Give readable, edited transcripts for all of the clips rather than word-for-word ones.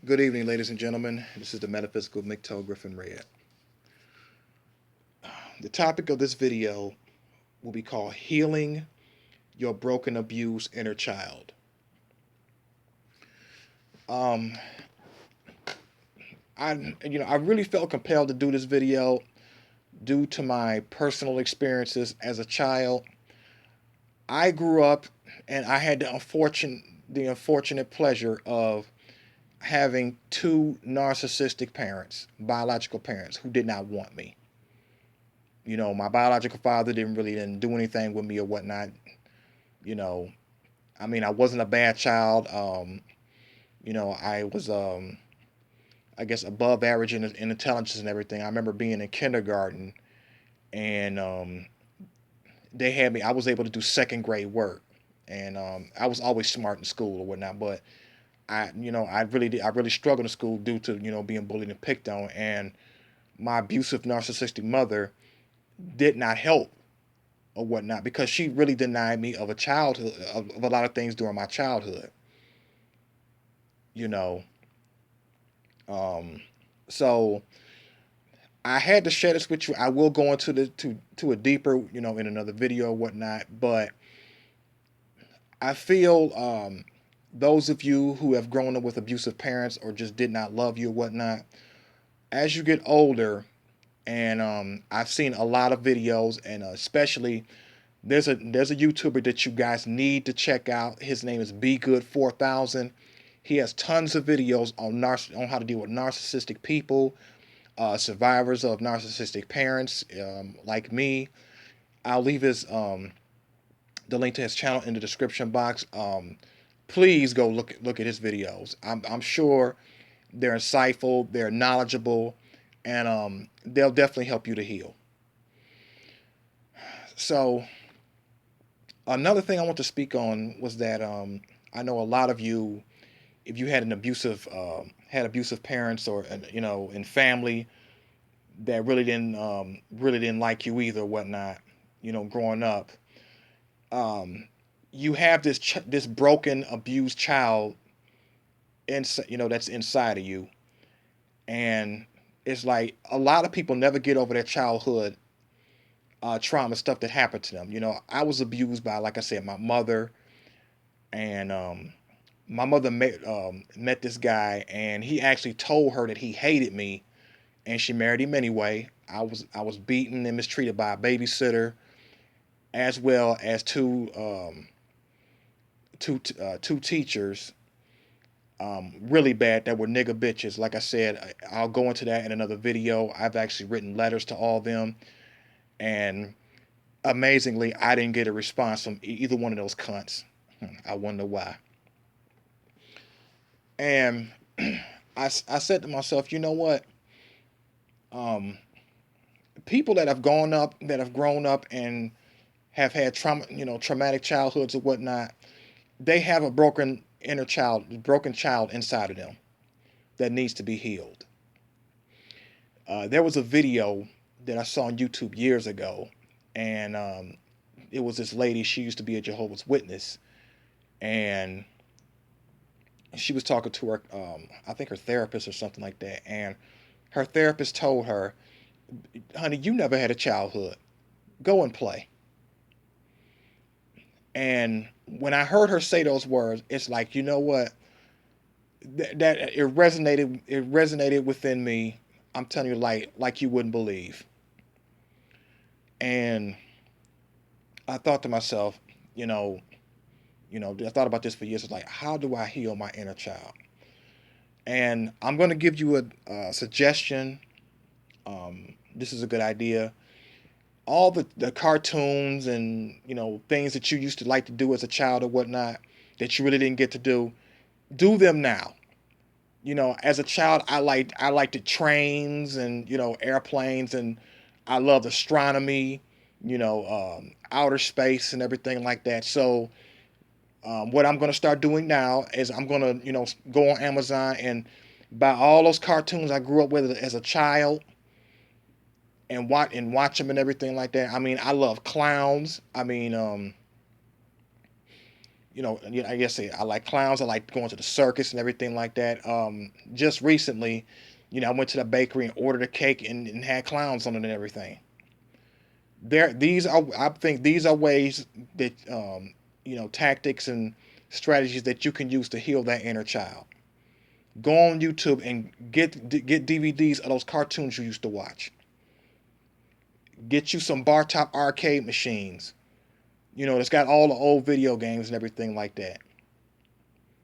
Good evening, ladies and gentlemen. This is the Metaphysical McTow Griffin Red. The topic of this video will be called Healing Your Broken Abused Inner Child. Um, I really felt compelled to do this video due to my personal experiences as a child. I grew up and I had the unfortunate pleasure of having two narcissistic parents, biological parents, who did not want me. My biological father didn't do anything with me or whatnot. You know, I wasn't a bad child. I was, I guess, above average in intelligence and everything. I remember being in kindergarten, and they had me. I was able to do second grade work, and I was always smart in school or whatnot. But I really struggled in school due to being bullied and picked on, and my abusive narcissistic mother did not help or whatnot because she really denied me of a childhood of a lot of things during my childhood. You know, um, so I had to share this with you. I will go into the to a deeper, in another video or whatnot. But I feel those of you who have grown up with abusive parents or just did not love you or whatnot, as you get older, and I've seen a lot of videos, and especially there's a YouTuber that you guys need to check out. His name is Be Good 4000. He has tons of videos on how to deal with narcissistic people, survivors of narcissistic parents, like me. I'll leave his the link to his channel in the description box. Please go look at his videos. I'm sure they're insightful, they're knowledgeable, and they'll definitely help you to heal. So another thing I want to speak on was that I know a lot of you, if you had an abusive parents or in family that really didn't like you either, whatnot, growing up, um, you have this broken, abused child that's inside of you, and it's like a lot of people never get over their childhood trauma stuff that happened to them. I was abused by, like I said, my mother, and my mother met this guy, and he actually told her that he hated me, and she married him anyway. I was beaten and mistreated by a babysitter, as well as two teachers, really bad, that were nigga bitches. Like I said, I'll go into that in another video. I've actually written letters to all of them, and amazingly, I didn't get a response from either one of those cunts. I wonder why. And I said to myself, you know what? Um, People that have grown up and have had traumatic childhoods or whatnot, they have a broken child inside of them that needs to be healed. There was a video that I saw on YouTube years ago, and it was this lady. She used to be a Jehovah's Witness, and she was talking to her, I think her therapist or something like that, and her therapist told her, "Honey, you never had a childhood. Go and play." And when I heard her say those words, it's like, you know what? That it resonated. It resonated within me. I'm telling you, like you wouldn't believe. And I thought to myself, you know, I thought about this for years. It's like, how do I heal my inner child? And I'm going to give you a suggestion. This is a good idea. All the cartoons and things that you used to like to do as a child or whatnot that you really didn't get to do them now. As a child, I liked the trains and airplanes, and I loved astronomy, outer space and everything like that. So what I'm going to start doing now is I'm going to go on Amazon and buy all those cartoons I grew up with as a child, and watch them and everything like that. I mean, I love clowns. I mean, I guess I like clowns. I like going to the circus and everything like that. Just recently, I went to the bakery and ordered a cake and had clowns on it and everything. I think these are ways that tactics and strategies that you can use to heal that inner child. Go on YouTube and get DVDs of those cartoons you used to watch. Get you some bar top arcade machines. It's got all the old video games and everything like that.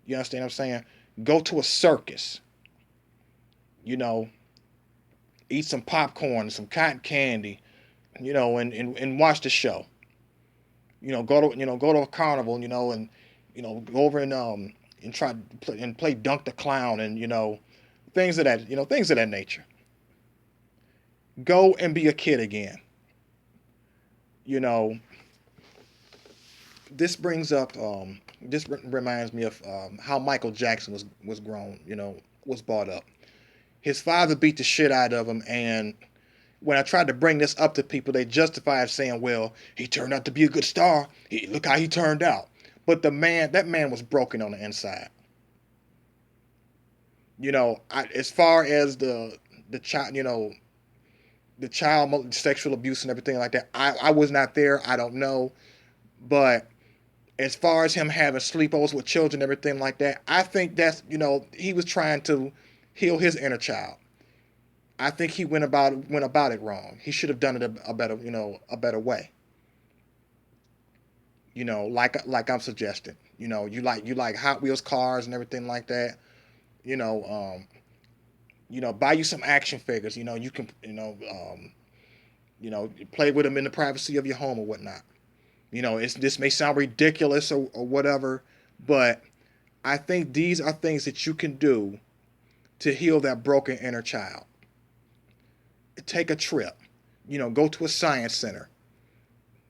You understand what I'm saying? Go to a circus. You know, eat some popcorn, some cotton candy. And watch the show. Go to a carnival. And go over and try to play Dunk the Clown and things of that nature. Go and be a kid again. You know, this brings up this reminds me of how Michael Jackson was grown. Was brought up. His father beat the shit out of him, and when I tried to bring this up to people, they justified saying, "Well, he turned out to be a good star. Look how he turned out." But that man was broken on the inside. As far as the child, the child sexual abuse and everything like that, I was not there. I don't know, but as far as him having sleepovers with children and everything like that, I think that's he was trying to heal his inner child. I think he went about it wrong. He should have done it a better way. Like I'm suggesting. You like Hot Wheels cars and everything like that. You know, buy you some action figures. You can play with them in the privacy of your home or whatnot. This may sound ridiculous or whatever, but I think these are things that you can do to heal that broken inner child. Take a trip. Go to a science center.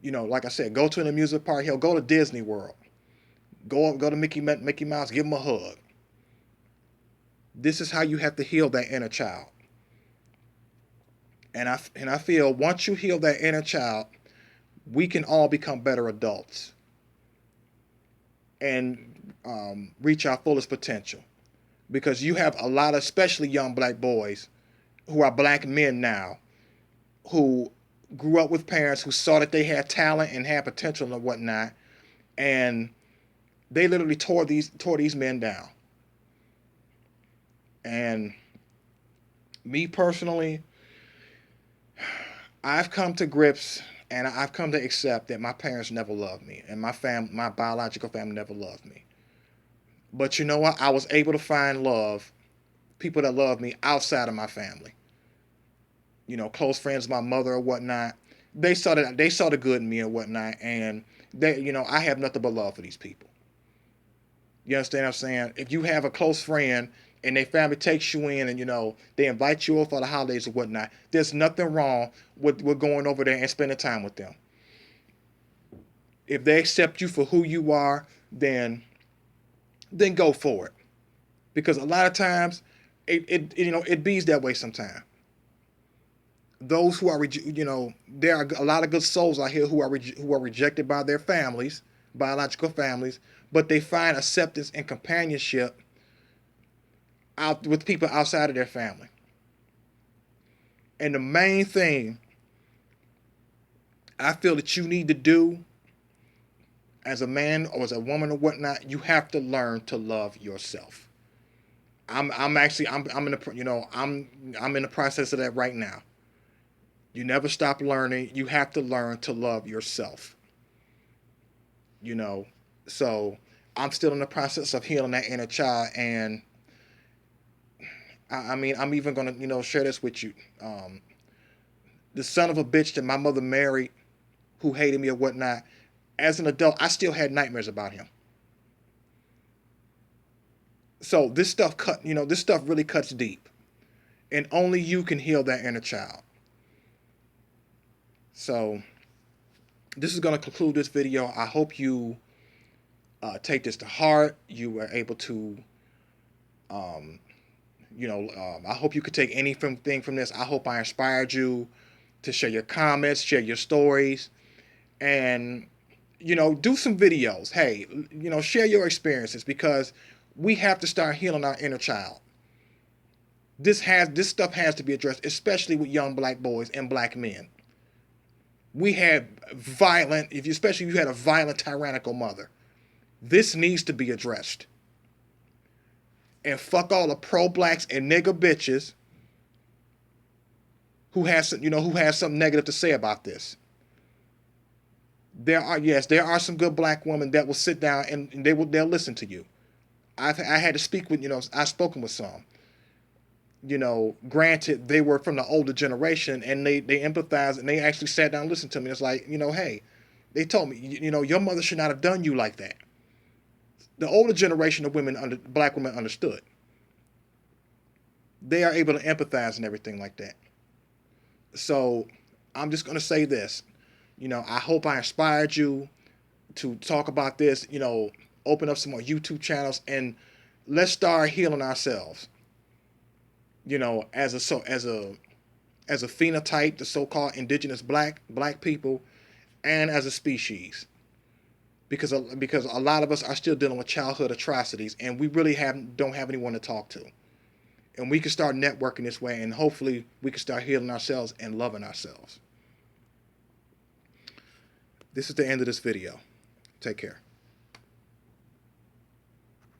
Like I said, go to an amusement park. Hell, go to Disney World. Go to Mickey Mouse. Give him a hug. This is how you have to heal that inner child. And I feel once you heal that inner child, we can all become better adults and reach our fullest potential. Because you have a lot of, especially young black boys, who are black men now, who grew up with parents who saw that they had talent and had potential and whatnot, and they literally tore these men down. And me personally, I've come to grips and I've come to accept that my parents never loved me and my biological family never loved me. But you know what? I was able to find people that love me outside of my family. Close friends, my mother or whatnot. They saw the good in me and whatnot, and I have nothing but love for these people. You understand what I'm saying? If you have a close friend and their family takes you in and they invite you over for the holidays or whatnot, there's nothing wrong with going over there and spending time with them. If they accept you for who you are, then go for it. Because a lot of times, it bees that way sometimes. Those who are there are a lot of good souls out here who are rejected by their families, biological families, but they find acceptance and companionship out with people outside of their family. And the main thing I feel that you need to do as a man or as a woman or whatnot, you have to learn to love yourself. I'm actually I'm in the I'm in the process of that right now. You never stop learning. You have to learn to love yourself. You know, so I'm still in the process of healing that inner child, and I mean, I'm even gonna share this with you. The son of a bitch that my mother married, who hated me or whatnot. As an adult, I still had nightmares about him. So this stuff really cuts deep, and only you can heal that inner child. So this is gonna conclude this video. I hope you take this to heart. You were able to, um, I hope you could take anything from this. I hope I inspired you to share your comments, share your stories, and Do some videos. Hey, share your experiences, because we have to start healing our inner child. This stuff has to be addressed, especially with young black boys and black men. We had violent, especially if you had a violent, tyrannical mother. This needs to be addressed. And fuck all the pro blacks and nigger bitches who has something negative to say about this. There are some good black women that will sit down and they'll listen to you. I had to speak with I've spoken with some. Granted, they were from the older generation, and they empathized, and they actually sat down and listened to me. It's like, hey, they told me, your mother should not have done you like that. The older generation of black women understood. They are able to empathize and everything like that. So I'm just gonna say this. I hope I inspired you to talk about this. Open up some more YouTube channels, and let's start healing ourselves. As a phenotype, the so-called indigenous black people, and as a species, because a lot of us are still dealing with childhood atrocities, and we really don't have anyone to talk to. And we can start networking this way, and hopefully we can start healing ourselves and loving ourselves. This is the end of this video. Take care.